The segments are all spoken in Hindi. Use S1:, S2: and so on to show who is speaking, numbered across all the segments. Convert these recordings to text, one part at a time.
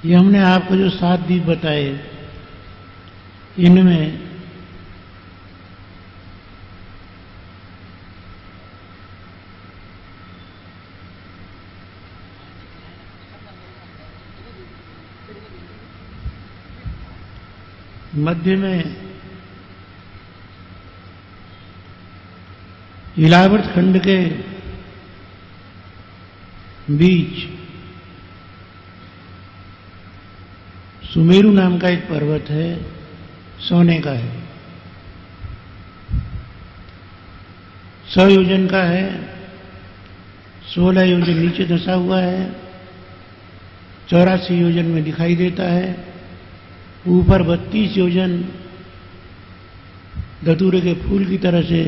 S1: ये हमने आपको जो 7 द्वीप बताए, इनमें मध्य में इलावर्त खंड के बीच सुमेरु नाम का एक पर्वत है, सोने का है, 100 योजन का है, 16 योजन नीचे धंसा हुआ है, 84 योजन में दिखाई देता है, ऊपर 32 योजन धतूरे के फूल की तरह से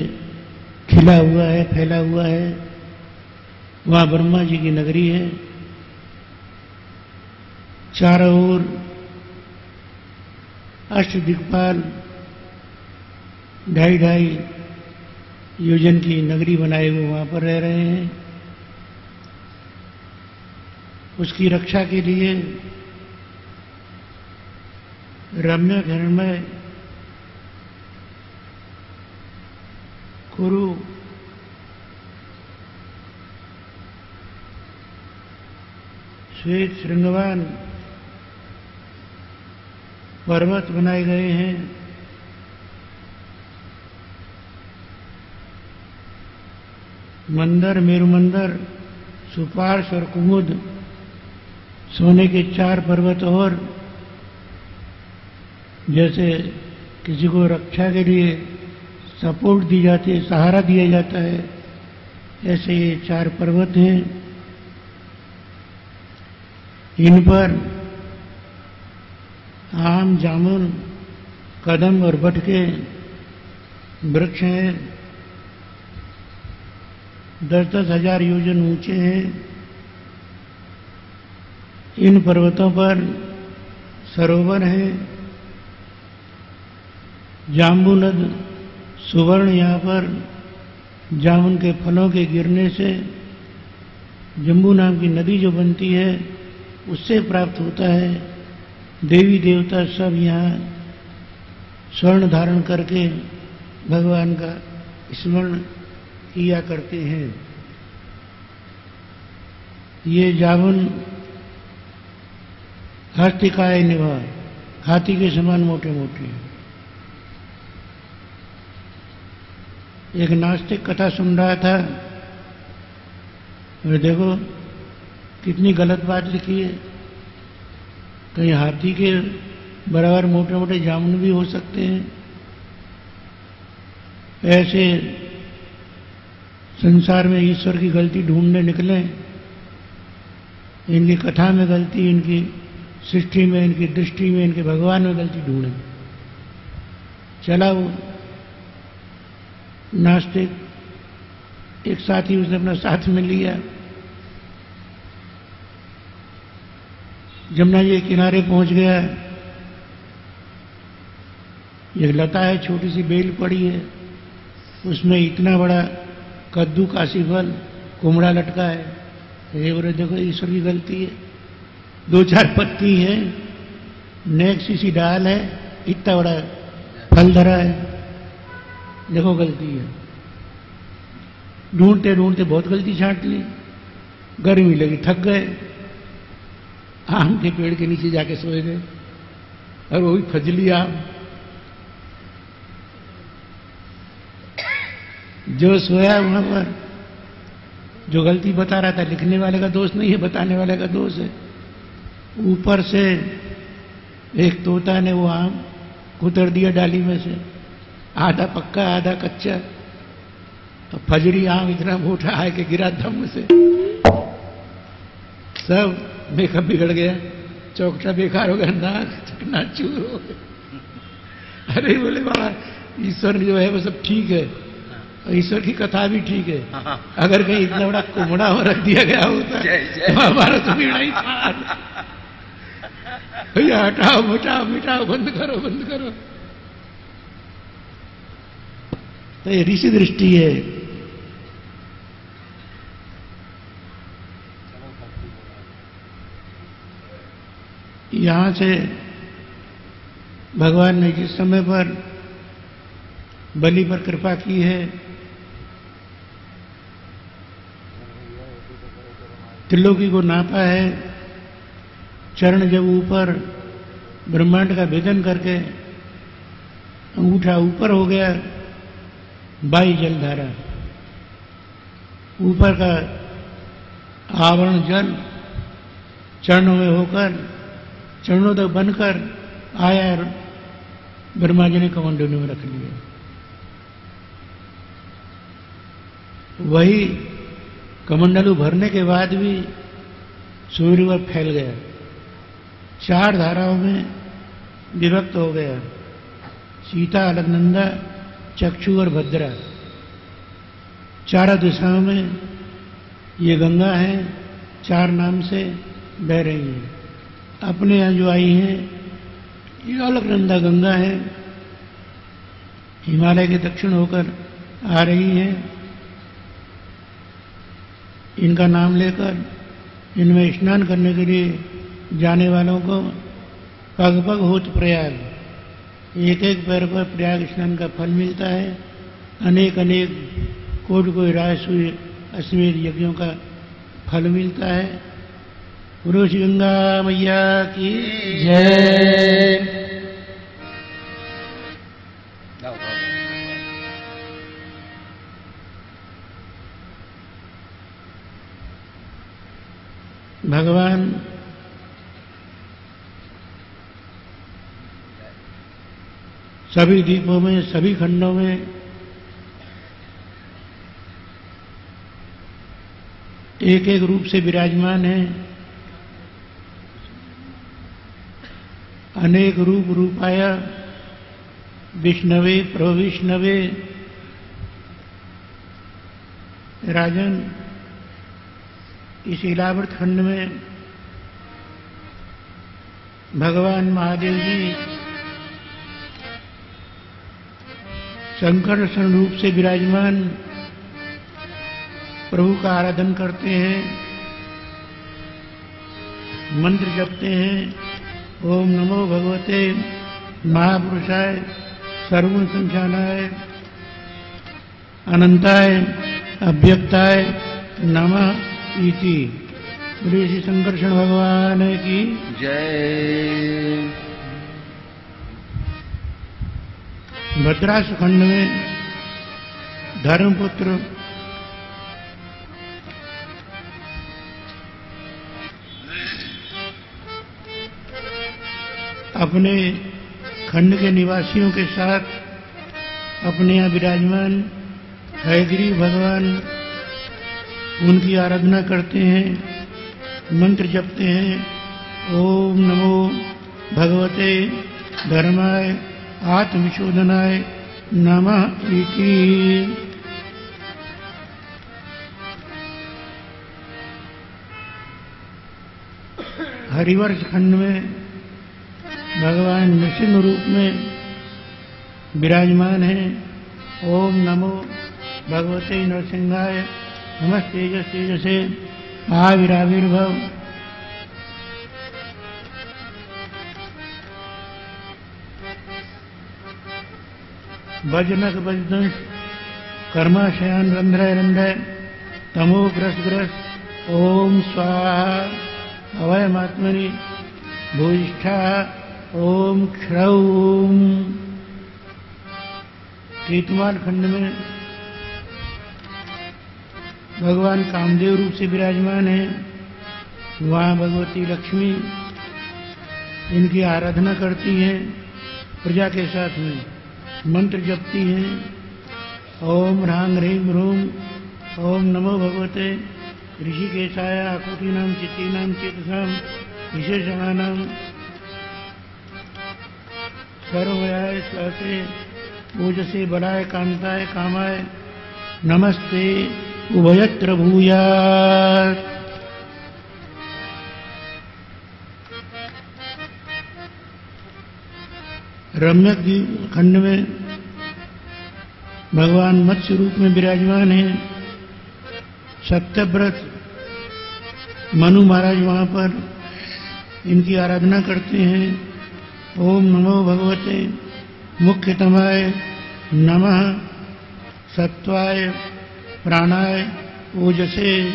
S1: खिला हुआ है, फैला हुआ है। वहां ब्रह्मा जी की नगरी है। चारों ओर अष्टदिक्पाल 2.5 योजन की नगरी बनाए हुए वहां पर रह रहे हैं। उसकी रक्षा के लिए रम्य हिरण्मय कुरु श्वेत श्रृंगवान पर्वत बनाए गए हैं। मंदर, मेरु मंदर, सुपार्श और कुमुद, सोने के 4 पर्वत, और जैसे किसी को रक्षा के लिए सपोर्ट दी जाती है, सहारा दिया जाता है, ऐसे ये 4 पर्वत हैं। इन पर आम, जामुन, कदम और बट के वृक्ष हैं। 10-10 हजार योजन ऊंचे हैं। इन पर्वतों पर सरोवर है। जाम्बू नद सुवर्ण, यहाँ पर जामुन के फलों के गिरने से जम्बू नाम की नदी जो बनती है उससे प्राप्त होता है। देवी देवता सब यहाँ स्वर्ण धारण करके भगवान का स्मरण किया करते हैं। ये जामुन हस्तिकाय निभा, हाथी के समान मोटे मोटे। एक नास्तिक कथा सुन रहा था, और देखो कितनी गलत बात लिखी है। कहीं हाथी के बराबर मोटे मोटे जामुन भी हो सकते हैं। ऐसे संसार में ईश्वर की गलती ढूंढने निकले। इनकी कथा में गलती, इनकी सृष्टि में, इनकी दृष्टि में, इनके भगवान में गलती ढूंढे। चला वो नास्तिक, एक साथी उसने अपना साथ में लिया। जमुना जी के किनारे पहुंच गया। एक लता है, छोटी सी बेल पड़ी है, उसमें इतना बड़ा कद्दू, काशीफल, कुमड़ा लटका है। ये बोले देखो ईश्वर की गलती है। 2-4 पत्ती है, नेक सी डाल है, इतना बड़ा फल धरा है, देखो गलती है। ढूंढते ढूंढते बहुत गलती छांट ली। गर्मी लगी, थक गए, आम के पेड़ के नीचे जाके सोए गए, और वो भी फजली आम। जो सोया वहां पर, जो गलती बता रहा था, लिखने वाले का दोष नहीं है, बताने वाले का दोष है। ऊपर से एक तोता ने वो आम कुतर दिया डाली में से, आधा पक्का आधा कच्चा। तो फजरी आम इतना मोटा है कि गिरा दम से, सब मेकअप बिगड़ गया, चौकटा बेकार हो गया, नाक चकनाचूर हो गया। अरे बोले बाबा, ईश्वर जो है वो सब ठीक है, ईश्वर की कथा भी ठीक है। अगर कहीं इतना बड़ा कुमड़ा हो रख दिया गया होता तो हमारा तो बीड़ा ही था। भैया हटाओ, मिटाओ, मिटाओ, बंद करो, बंद करो। तो ये ऋषि दृष्टि है। यहाँ से भगवान ने जिस समय पर बलि पर कृपा की है, त्रिलोकी को नापा है, चरण जब ऊपर ब्रह्मांड का भेदन करके अंगूठा ऊपर हो गया, 22 जलधारा, ऊपर का आवरण जल चरणों में होकर चरणों तक बनकर आया और ब्रह्मा जी ने कमंडलू में रख लिया। वही कमंडलू भरने के बाद भी सूर्य पर फैल गया, 4 धाराओं में विभक्त हो गया, सीता, अलकनंदा, चक्षु और भद्रा। 4 दिशाओं में ये गंगा है, 4 नाम से बह रही हैं। अपने यहाँ जो आई हैं ये अलकनंदा गंगा है, हिमालय के दक्षिण होकर आ रही हैं। इनका नाम लेकर इनमें स्नान करने के लिए जाने वालों को पग पग होत प्रयाग, एक एक पैर पर प्रयाग स्नान का फल मिलता है। अनेक अनेक कोटि राजसूय अश्वमेध यज्ञों का फल मिलता है। गुरु श्री गंगा मैया की जय। भगवान सभी द्वीपों में, सभी खंडों में एक एक रूप से विराजमान है। अनेक रूप रूपाया विष्णवे प्रविष्णवे। राजन, इस इलावृत खंड में भगवान महादेव जी संकर्षण रूप से विराजमान प्रभु का आराधन करते हैं, मंत्र जपते हैं। ओम नमो भगवते महापुरुषाय सर्वगुण संख्यानाय अनंताय अव्यक्ताय नमः इति। श्री संकर्षण भगवान की
S2: जय।
S1: भद्रास खंड में धर्मपुत्र अपने खंड के निवासियों के साथ अपने यहाँ विराजमान हयग्रीव भगवान, उनकी आराधना करते हैं, मंत्र जपते हैं। ओम नमो भगवते धर्माय आत्मविशोधनाय नमः इति। हरिवर्ष खंड में भगवान नृसिंह रूप में विराजमान हैं। ओम नमो भगवते नरसिंहाय नमस्ते तेजसे आविर्भाव। वज्रनक वज्रदंश कर्माशयान रंध्रय रंध्रय तमो ग्रस ग्रस। ओम स्वाहा अवयमात्मनि भूयिष्ठा। ओम क्षौम। केतुमाल खंड में भगवान कामदेव रूप से विराजमान है। वहाँ भगवती लक्ष्मी इनकी आराधना करती हैं, प्रजा के साथ में मंत्र जपती हैं। ओम ह्रांग ह्रीं ह्रूम। ओम नमो भगवते ऋषिकेशाय आकुतीनां चित्तीनां चेतसां विशेषणानां सर्वयाय सहसे पूजसे बलाय कांताय कामाय नमस्ते उभयत्र भूयात्। रम्यक खंड में भगवान मत्स्य रूप में विराजमान हैं। सत्यव्रत मनु महाराज वहां पर इनकी आराधना करते हैं। ओम नमो भगवते मुख्यतमाय नमः, सत्वाय प्राणाय ओजसे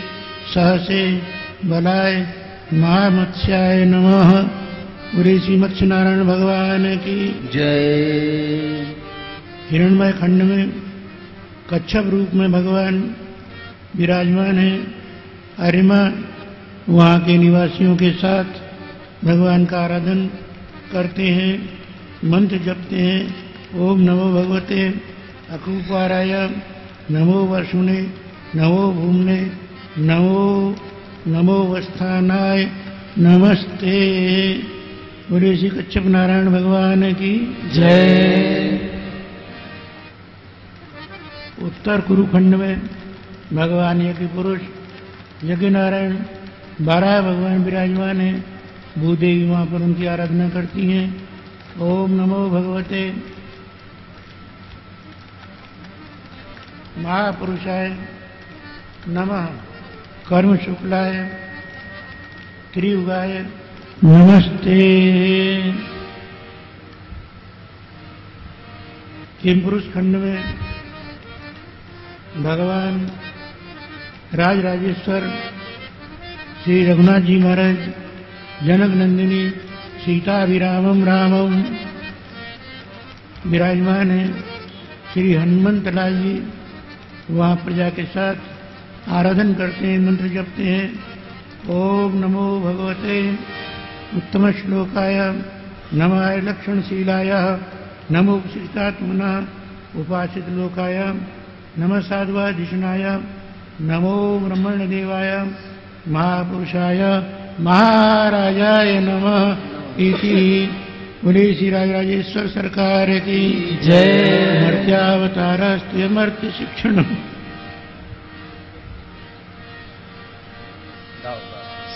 S1: सहसे बलाय महामत्स्याय नमः। ऋषि मत्स्य नारायण भगवान की
S2: जय।
S1: हिरण्मय खंड में कच्छप रूप में भगवान विराजमान है। अरिमा वहाँ के निवासियों के साथ भगवान का आराधन करते हैं, मंत्र जपते हैं। ओम नमो भगवते अकूपाराय, नमो वसुने, नमो भूमने, नमो वस्थानाय नमस्ते। बोले श्री कच्छप नारायण भगवान की
S2: जय।
S1: उत्तर कुरुखंड में भगवान यज्ञ पुरुष यज्ञ नारायण 12 भगवान विराजमान हैं। भूदेवी वहाँ पर उनकी आराधना करती हैं। ओम नमो भगवते महापुरुषाय नमः, कर्म शुक्लाय त्रियुगाय नमस्ते। किम पुरुष खंड में भगवान राज राजेश्वर श्री रघुनाथ जी महाराज, जनक नंदिनी सीताभिरामम रामम विराजमान है। श्री हनुमंत लाल जी वहाँ प्रजा के साथ आराधन करते हैं, मंत्र जपते हैं। ओम नमो भगवते उत्तम श्लोकाय नमाय लक्षणशीलाय, नमो श्रीतात्मना उपासित लोकाय, नमः साध्वाधिषणाय, नमो ब्रह्मण देवाय महापुरुषाय महाराजाय नमः इति। बोले श्री राजराजेश्वर सरकार की
S2: जय।
S1: मर्त्यावतारस्तु मर्त्य शिक्षण।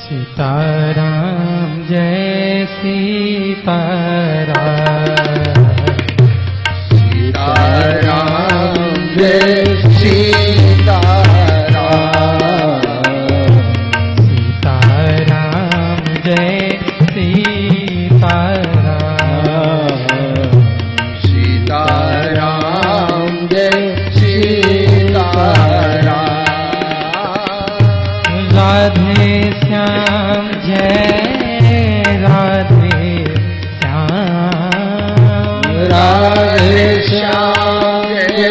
S3: सीताराम जय सीताराम,
S2: सीताराम जय सीताराम,
S3: सीताराम जय सीताराम,
S2: सीताराम जय सीताराम,
S3: राधे श्याम जय राधे श्याम,
S2: राधे श्याम जय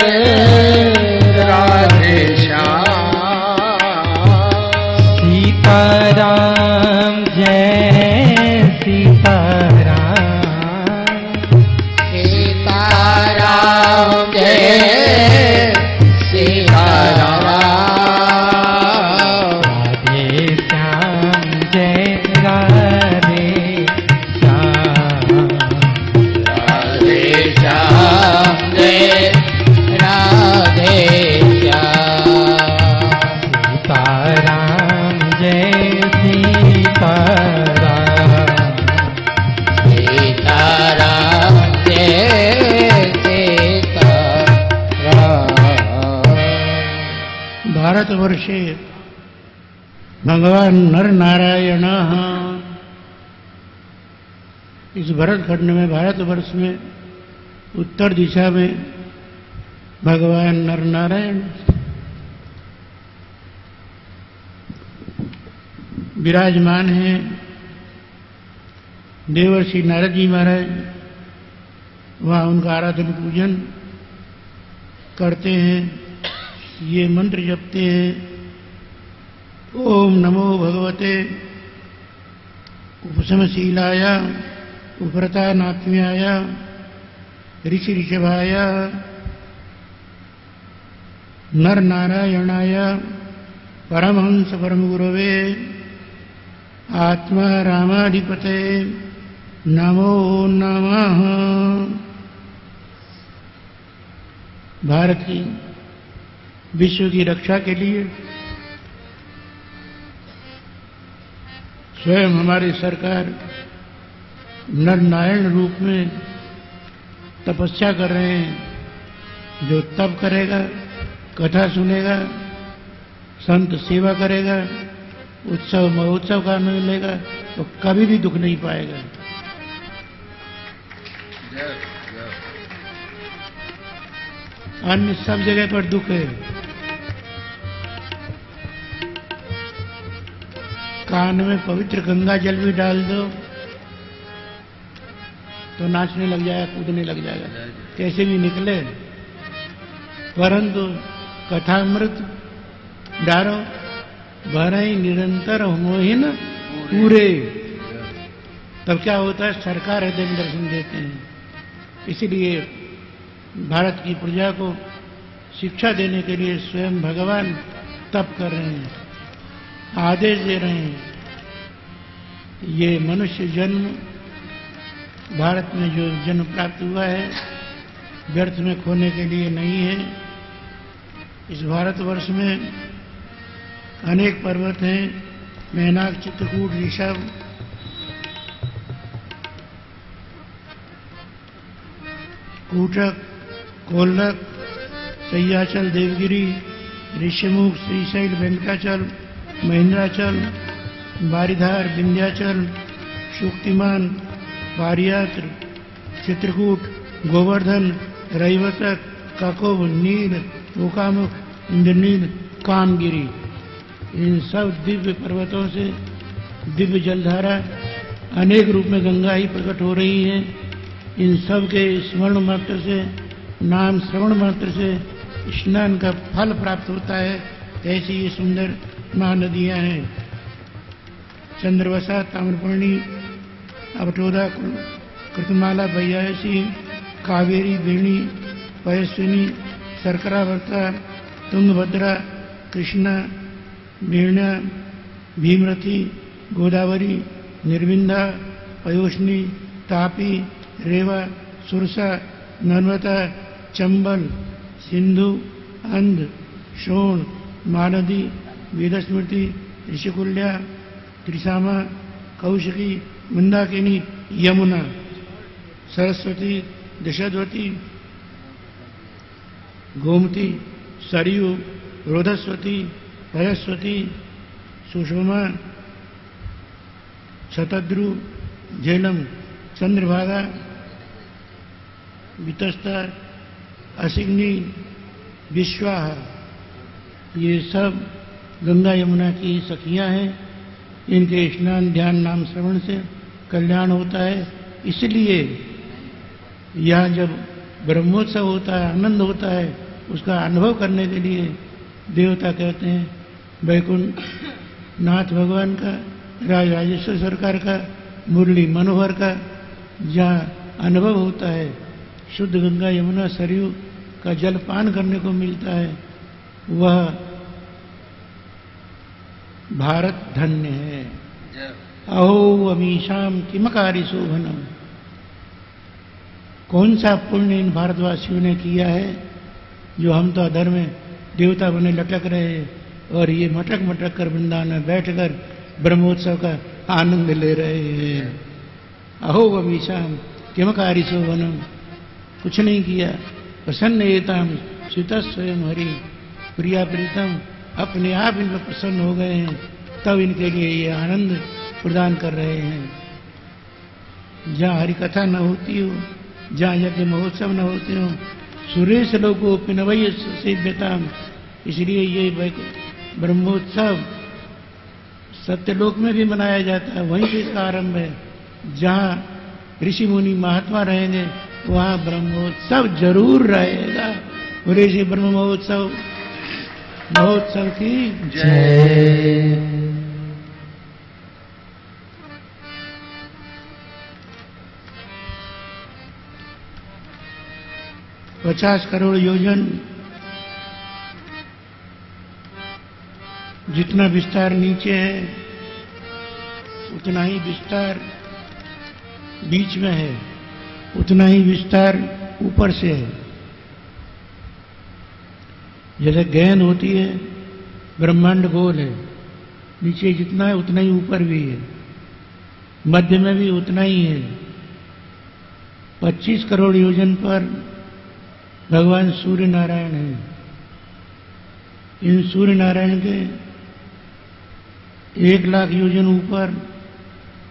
S2: राधे श्याम,
S3: सीताराम जय सीताराम,
S2: सीताराम जय सीताराम,
S3: राधे श्याम जय राधे श्याम,
S2: राधे श्याम जय राधे श्याम,
S3: सीताराम जय सीताराम,
S2: सीताराम जय सीताराम।
S1: भारतवर्षे भगवान नर नारायण। इस भरत खंड में, भारतवर्ष में उत्तर दिशा में भगवान नर नारायण विराजमान हैं। देवर्षि नारद जी महाराज वहाँ उनका आराधन पूजन करते हैं, ये मंत्र जपते हैं। ओम नमो भगवते उपशमशीलाय उपरतानात्म्याय ऋषि ऋषभाय नर नारायणाय परमहंस परम गुरवे आत्मा रामाधिपते नमो नमः। भारत की विश्व की रक्षा के लिए स्वयं हमारी सरकार नर नारायण रूप में तपस्या कर रहे हैं। जो तप करेगा, कथा सुनेगा, संत सेवा करेगा, उत्सव महोत्सव का आनंद लेगा, तो कभी भी दुख नहीं पाएगा। अन्य सब जगह पर दुख है। कान में पवित्र गंगा जल भी डाल दो तो नाचने लग जाएगा, कूदने लग जाएगा, कैसे भी निकले। परंतु कथामृत डारो भरई निरंतर मोहिन पूरे, तब क्या होता है, सरकार हृदय में दर्शन देते हैं। इसलिए भारत की प्रजा को शिक्षा देने के लिए स्वयं भगवान तप कर रहे हैं, आदेश दे रहे हैं। ये मनुष्य जन्म भारत में जो जन्म प्राप्त हुआ है व्यर्थ में खोने के लिए नहीं है। इस भारतवर्ष में अनेक पर्वत हैं, मैनाक, चित्रकूट, ऋषभ, कूटक, कोल्लक, सह्याचल, देवगिरी, ऋषिमुख, श्रीशैल, वेंकटाचल, महेंद्राचल, बारीधार, विंध्याचल, शुक्तिमान, पारियात्र, चित्रकूट, गोवर्धन, रैवतक, ककोब, नील, ओकामुख, इंद्रनील, कामगिरी, इन सब दिव्य पर्वतों से दिव्य जलधारा अनेक रूप में गंगा ही प्रकट हो रही है। इन सब के स्मरण मात्र से, नाम श्रवण मात्र से स्नान का फल प्राप्त होता है। ऐसी ये सुंदर महानदियां हैं। चंद्रवसा, ताम्रपर्णी, अवटोदा, कृतमाला, बैयासी, कावेरी, बेणी, पयस्विनी, सरकरावर्ता, तुंगभद्रा, कृष्णा, बीर्णा, भीमरथी, गोदावरी, निर्विंधा, पयोष्णी, तापी, रेवा, सुरसा, नर्मदा, चंबल, सिंधु, अंध, शोण, महानदी, वेदस्मृति, ऋषिकुल्या, त्रिसामा, कौशिकी, मंदाकिनी, यमुना, सरस्वती, दशद्वती, गोमती, सरयू, रोधस्वती, भयस्वती, सुषमा, शतद्रु, झेलम, चंद्रभागा, वितस्ता, असिग्नि, विश्वाह, ये सब गंगा यमुना की सखियां हैं। इनके स्नान, ध्यान, नाम श्रवण से कल्याण होता है। इसलिए यहाँ जब ब्रह्मोत्सव होता है, आनंद होता है, उसका अनुभव करने के लिए देवता कहते हैं वैकुंठ नाथ भगवान का, राजेश्वर सरकार का, मुरली मनोहर का जहाँ अनुभव होता है, शुद्ध गंगा यमुना सरयू का जल पान करने को मिलता है, वह भारत धन्य है। अहो अमीशाम किमकारी शोभनम, कौन सा पुण्य इन भारतवासियों ने किया है जो हम तो अधर्म में देवता बने लटक रहे हैं और ये मटक मटक कर वृंदावन में बैठकर ब्रह्मोत्सव का आनंद ले रहे हैं। अहो अमीशाम किमकारी शोभनम, कुछ नहीं किया। प्रसन्न एताम सीता स्वयं हरि, प्रिया प्रीतम अपने आप इन पर प्रसन्न हो गए हैं, तब इनके लिए ये आनंद प्रदान कर रहे हैं। जहाँ हरि कथा न होती हो, जहाँ यज्ञ महोत्सव न होते हो, सुरेश लोगों पिनवय सिद्धताम, इसलिए ये ब्रह्मोत्सव सत्यलोक में भी मनाया जाता है, वहीं से इसका आरंभ है। जहाँ ऋषि मुनि महात्मा रहेंगे वहाँ ब्रह्मोत्सव जरूर रहेगा। बोले श्री ब्रह्म महोत्सव महोत्सव की
S3: जय।
S1: 50 करोड़ योजन जितना विस्तार नीचे है उतना ही विस्तार बीच में है, उतना ही विस्तार ऊपर से है। जैसे गेंद होती है, ब्रह्मांड गोल है, नीचे जितना है उतना ही ऊपर भी है, मध्य में भी उतना ही है। 25 करोड़ योजन पर भगवान सूर्य नारायण हैं। इन सूर्य नारायण के 1 लाख योजन ऊपर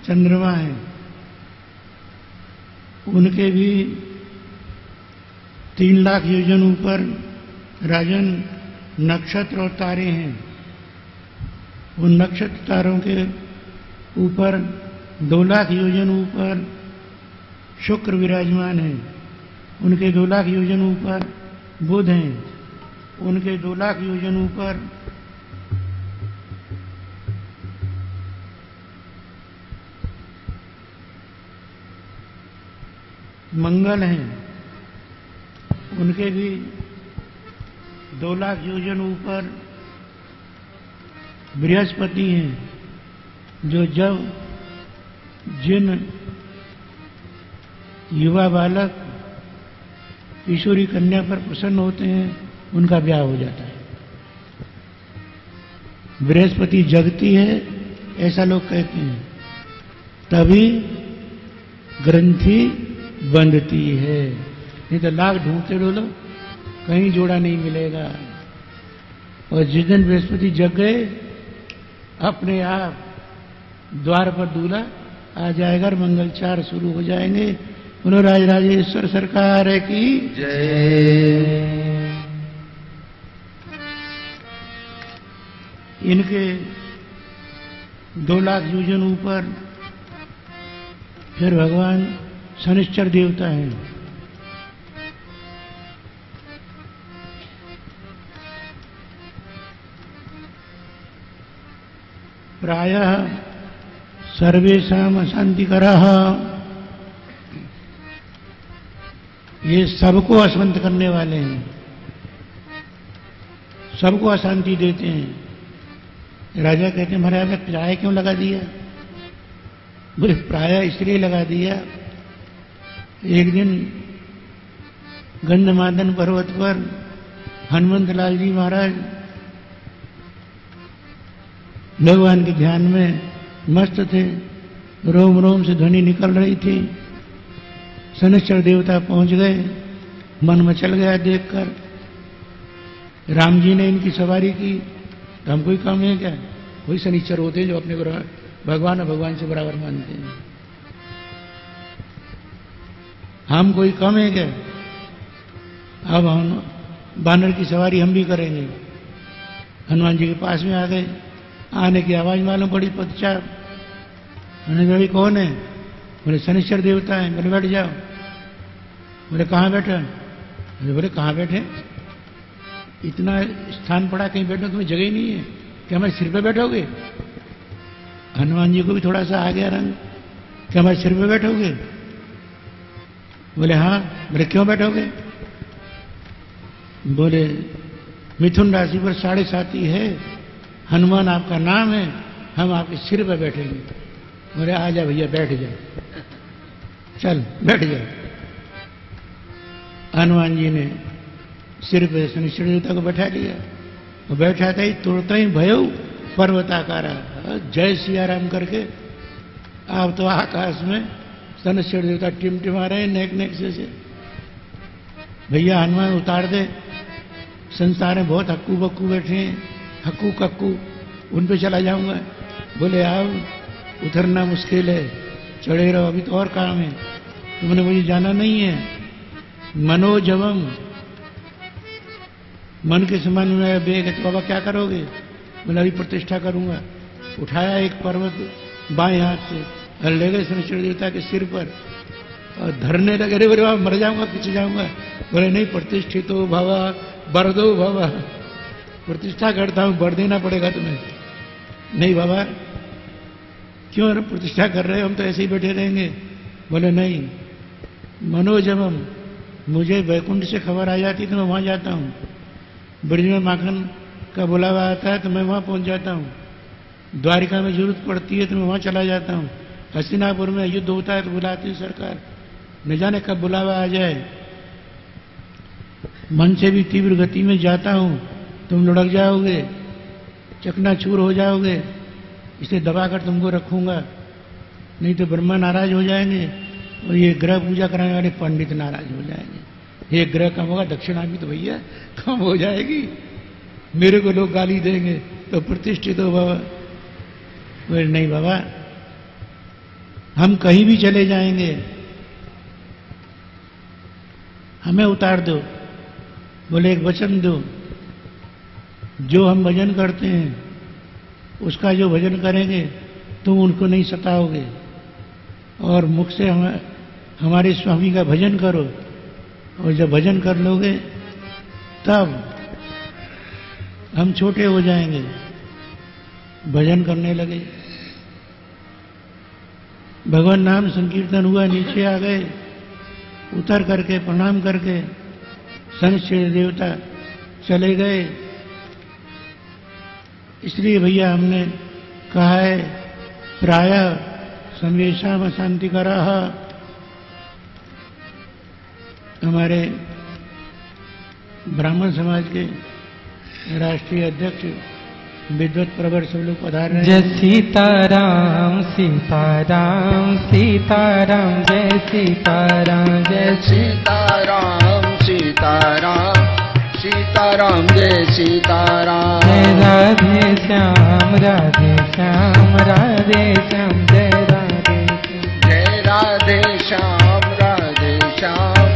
S1: चंद्रमा हैं, उनके भी 3 लाख योजन ऊपर राजन नक्षत्र और तारे हैं। उन नक्षत्र तारों के ऊपर 2 लाख योजन ऊपर शुक्र विराजमान है। उनके 2 लाख योजन ऊपर बुध हैं। उनके 2 लाख योजन ऊपर मंगल हैं। उनके भी 2 लाख योजन ऊपर बृहस्पति हैं, जो जब जिन युवा बालक ईश्वरी कन्या पर प्रसन्न होते हैं उनका ब्याह हो जाता है। बृहस्पति जगती है ऐसा लोग कहते हैं, तभी ग्रंथि बंधती है, नहीं तो लाख ढूंढते डोलो कहीं जोड़ा नहीं मिलेगा। और जिस दिन बृहस्पति जग गए अपने आप द्वार पर दूल्हा आ जाएगा और मंगलचार शुरू हो जाएंगे। बोलो राजराजेश्वर सरकार की
S3: जय।
S1: इनके 2 लाख योजन ऊपर फिर भगवान शनिश्चर देवता हैं। प्रायः सर्वेषाम् अशांतिकरः, ये सबको अशांत करने वाले हैं, सबको अशांति देते हैं। राजा कहते हैं महाराज आपने प्राय क्यों लगा दिया? बोले प्राय इसलिए लगा दिया, एक दिन गंधमादन पर्वत पर हनुमंत लाल जी महाराज भगवान के ध्यान में मस्त थे, रोम रोम से ध्वनि निकल रही थी। शनिश्चर देवता पहुंच गए, मन में चल गया देखकर। राम जी ने इनकी सवारी की, तो हम कोई कम है क्या? कोई शनिश्चर होते हैं जो अपने को भगवान और भगवान से बराबर मानते हैं, हम कोई कम है क्या? अब हम बानर की सवारी हम भी करेंगे। हनुमान जी के पास में आ गए, आने की आवाज मालूम पड़ी पदचाप। उन्होंने कहा कौन है? बोले शनिश्चर देवता है। बोले बैठ जाओ। बोले कहाँ बैठे? बोले कहाँ बैठे? इतना स्थान पड़ा, कहीं बैठो तुम्हें जगह ही नहीं है, क्या हमारे सिर पे बैठोगे? हनुमान जी को भी थोड़ा सा आ गया रंग, क्या हमारे सिर पे बैठोगे? बोले हाँ। बोले क्यों बैठोगे? बोले मिथुन राशि पर 7.5 है, हनुमान आपका नाम है, हम आपके सिर पर बैठेंगे। बोले आ जा भैया बैठ जा, चल बैठ जा। हनुमान जी ने सिर पे शनिश्चर देवता को बैठा लिया। वो बैठा था ही तुरंत ही भयो पर्वताकारा, जय सिया राम करके आप तो आकाश में शनिश्चर देवता टिमटिमा रहे नेक नेक से। भैया हनुमान उतार दे, संसार में बहुत हक्कू बक्कू बैठे हैं, हक्कू कक्कू, उन पे चला जाऊंगा। बोले आओ, उतरना मुश्किल है, चढ़े रहो, अभी तो और काम है, तुमने मुझे जाना नहीं है। मनोजवम, मन के समान में बेग है, तो बाबा क्या करोगे? बोले अभी प्रतिष्ठा करूंगा। उठाया एक पर्वत बाएं हाथ से और ले गए शनिश्चर देवता के सिर पर और धरने लगे। अरे बोले बाबा मर जाऊंगा, पीछे जाऊंगा। बोले नहीं, प्रतिष्ठित हो भवा वर दो बाबा, प्रतिष्ठा करता हूं, वर देना पड़ेगा तुम्हें। नहीं बाबा, क्यों प्रतिष्ठा कर रहे हो, हम तो ऐसे ही बैठे रहेंगे। बोले नहीं, मनोजमम, मुझे वैकुंठ से खबर आ जाती तो मैं वहां जाता हूं, ब्रज में माखन का बुलावा आता है तो मैं वहां पहुंच जाता हूं, द्वारिका में जरूरत पड़ती है तो मैं वहां चला जाता हूं, हस्तिनापुर में युद्ध होता है तो बुलाती है सरकार, न जाने कब बुलावा आ जाए। मन से भी तीव्र गति में जाता हूं, तुम लुढ़क जाओगे, चकनाचूर हो जाओगे, इसे दबाकर तुमको रखूंगा, नहीं तो ब्रह्मा नाराज हो जाएंगे और ये ग्रह पूजा कराने वाले पंडित नाराज हो जाएंगे। ये ग्रह कम होगा, दक्षिणा भी तो भैया कम हो जाएगी, मेरे को लोग गाली देंगे, तो प्रतिष्ठित हो बाबा। बोले नहीं बाबा, हम कहीं भी चले जाएंगे, हमें उतार दो। बोले एक वचन दो, जो हम भजन करते हैं उसका जो भजन करेंगे तुम उनको नहीं सताओगे, और मुख से हमारे स्वामी का भजन करो, और जब भजन कर लोगे तब हम छोटे हो जाएंगे। भजन करने लगे, भगवान नाम संकीर्तन हुआ, नीचे आ गए, उतर करके प्रणाम करके शनिश्चर देवता चले गए। इसलिए भैया हमने कहा है प्राय संवेशाम अशांति करा। हमारे ब्राह्मण समाज के राष्ट्रीय अध्यक्ष विद्वत प्रवर सब लोग पधार रहे हैं।
S4: जय सीताराम सीताराम सीताराम, जय सीताराम जय
S2: सीताराम सीताराम सीताराम, जय सीताराम।
S4: जय राधे श्याम राधे श्याम राधे श्याम, जय राधे श्याम।
S2: जय राधे श्याम राधे श्याम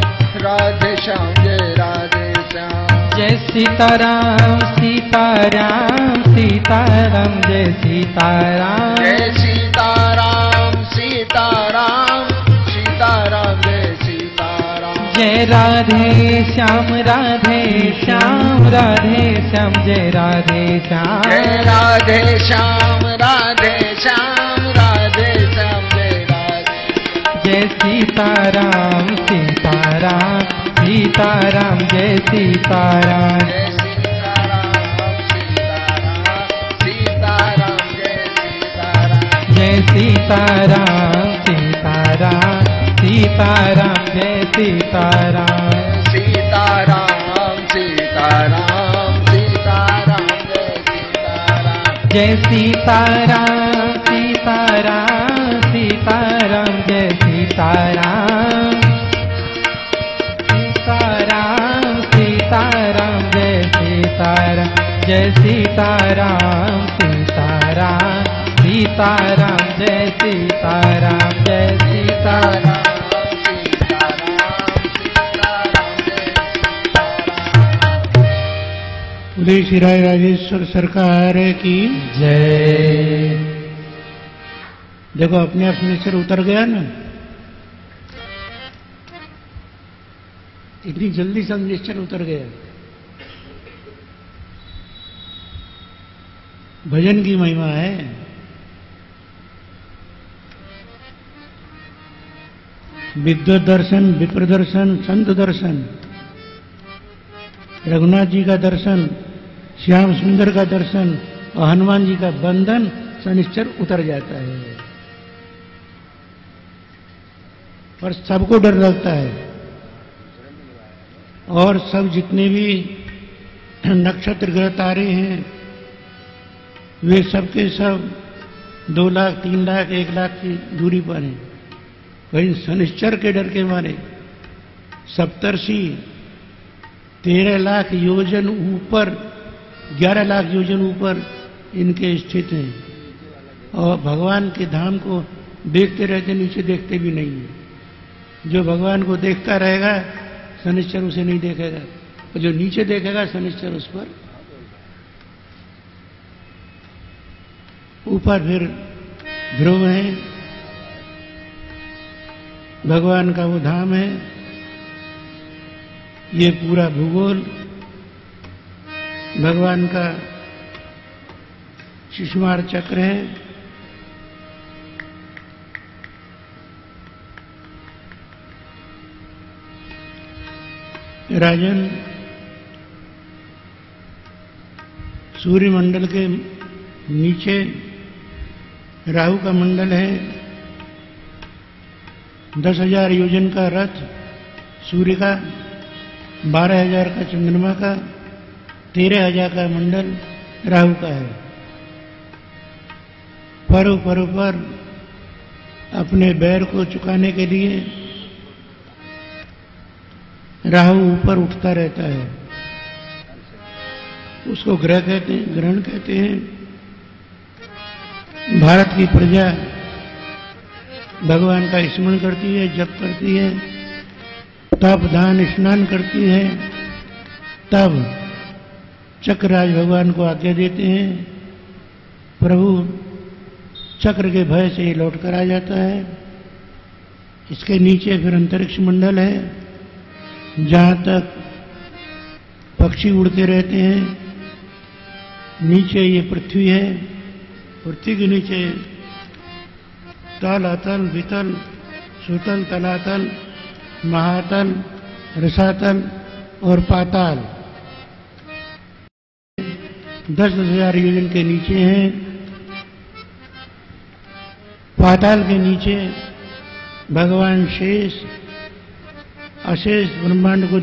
S2: राधे श्याम, जय राधे श्याम।
S4: जय सीताराम सीताराम सीताराम, जय सीताराम।
S2: जय सीताराम सीताराम सीताराम, जय सीताराम।
S4: जय राधे श्याम राधे श्याम राधे श्याम, जय राधे श्याम।
S2: जय राधे श्याम राधे श्याम राधे श्याम, जय राधे।
S4: जय सीताराम सीताराम सीताराम, जय सीताराम।
S2: जय सीताराम सीताराम सीताराम, जय सीताराम।
S4: जय सीताराम सीताराम सीताराम, जय सीताराम।
S2: सीताराम सीताराम सीताराम, जय सीताराम।
S4: जय सीताराम सीताराम सीताराम, जय सीताराम। सीताराम सीताराम, जय सीताराम। जय सीताराम सीताराम सीताराम, जय सीताराम। जय सीताराम।
S1: बोले श्री राय राजेश्वर सरकार की
S4: जय।
S1: देखो अपने आप शनिश्चर उतर गया ना, इतनी जल्दी शनिश्चर उतर गया। भजन की महिमा है। विद्वत दर्शन, विप्र दर्शन, संत दर्शन, रघुनाथ जी का दर्शन, श्याम सुंदर का दर्शन और हनुमान जी का बंधन, शनिश्चर उतर जाता है। और सबको डर लगता है, और सब जितने भी नक्षत्र ग्रह तारे हैं वे सबके सब 2 लाख 3 लाख 1 लाख की दूरी पर हैं। कहीं शनिश्चर के डर के मारे सप्तर्षि 13 लाख योजन ऊपर, 11 लाख योजन ऊपर इनके स्थित हैं, और भगवान के धाम को देखते रहते, नीचे देखते भी नहीं है। जो भगवान को देखता रहेगा शनिश्चर उसे नहीं देखेगा, और जो नीचे देखेगा शनिश्चर उस पर। ऊपर फिर ध्रुव है, भगवान का वो धाम है। ये पूरा भूगोल भगवान का शिशुमार चक्र है। राजन, सूर्य मंडल के नीचे राहु का मंडल है। 10,000 योजन का रथ सूर्य का, 12,000 का चंद्रमा का, 13,000 का मंडल राहु का है। पर्व पर्व पर अपने बैर को चुकाने के लिए राहु ऊपर उठता रहता है। उसको ग्रह कहते हैं, ग्रहण कहते हैं। भारत की प्रजा भगवान का स्मरण करती है, जप करती है, तप दान स्नान करती है, तब चक्रराज भगवान को आज्ञा देते हैं। प्रभु चक्र के भय से ये लौट कर आ जाता है। इसके नीचे फिर अंतरिक्ष मंडल है, जहां तक पक्षी उड़ते रहते हैं। नीचे ये पृथ्वी है, पृथ्वी के नीचे तल, अतल, वितल, सुतल, तलातल, महातल, रसातल और पाताल 10,000 योजन के नीचे हैं। पाताल के नीचे भगवान शेष अशेष ब्रह्मांड को